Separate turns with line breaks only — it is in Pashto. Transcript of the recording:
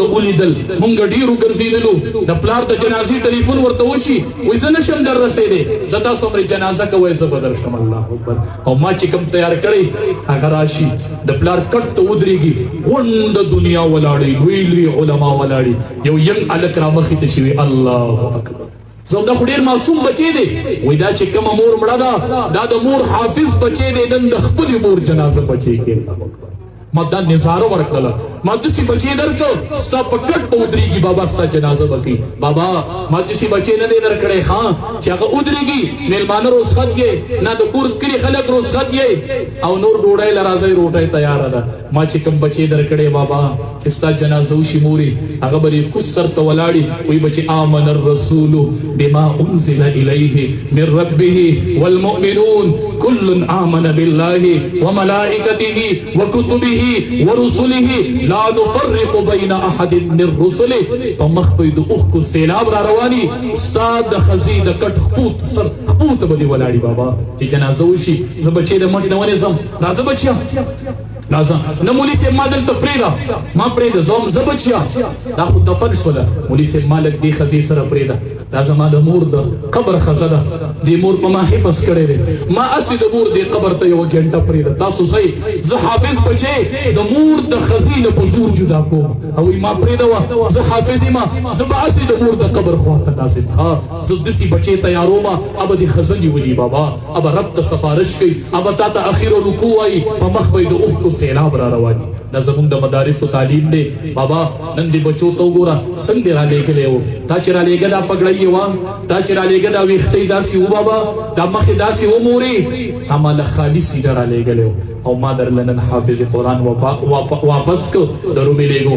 ولیدل مونږ ډیرو ګرځیدلو د پلار د جنازې ټلیفون ورته وشي وای زه نشم در رسېدی زه تاسو مری جنازه کوئ زه به درشم الله اکبر او ما چې کوم تیار کړی هغه راشي د پلار کټ ته ودرېږي غونډه دنیا ولاړې لوی لوی علما ولاړې یو ینګ هلک رامخې ته شي وي الله اکبر زه دا خو ډېر معصوم بچی دی وایي دا چې کومه مور مړه ده دا د مور حافظ بچی دی نن د خپلې مور جنازه بچی کې ما دا نظاره ورکړله ما داسې بچی درکړ ستا په ګډ به ودرېږي بابا ستا جنازه به کوي بابا ما داسې بچی نه دی درکړی ښه چې هغه ودرېږي میلمانه رخصت یې نه د کور کلي خلک رخصت یې او نور ډوډۍ له راځئ روټۍ تیاره ده ما چې کوم بچی درکړی بابا چې ستا جنازه وشي مورې هغه به یې کوز سر ته ولاړي وایي بچې آمن الرسول بما انزل الیه من ربه والمؤمنون كل آمن بالله وملائکته وکتبه ورسله لا نفرق بين احد من رسله په مخ په د اوخ کو سیلاب را رواني استاد د خزي د کټ خپوت سر خپوت به ولاړی بابا چې جنازه وشي زه بچی د مټ نه ونیسم راځه بچیا راځه نه مولوي صاحب ما دلته پرېږده ما پرېږده زه هم زه بچیا دا خو دفن شوله مولوي صاحب ما لږ دې ښځې سره پرېږده دا زما د مور د قبر ښځه ده دې مور په ما حفظ کړی دی ما هسې د مور دې قبر ته یوه ګنټه پرېږده تاسو صحیح زه حافظ بچی د مور د خزي نه په زور جدا کوم او ما پرېږدوه زه حافظ یم زه به هسې د مور د قبر خواته ناست ها زه داسې بچی تیارومه ابه دې ښځه نیولي بابا ابه رب ته سفارش کوي ابه تا ته اخیر رکوع وایي په مخ به یې د اوښکو سیلاب را رواني دا زمونږ د مدارسو تعلیم دی بابا نن دې بچو ته وګوره څنګه دې رالیږلی و تا چې رالیږه دا پګړۍ یې وه تا چې رالیږه دا ویښتۍ داسې و بابا دا مخې داسې ومورې تا ما له خالي سیده رالیږلی و او ما درله نن حافظ قرآن واپس که درو مې لیږو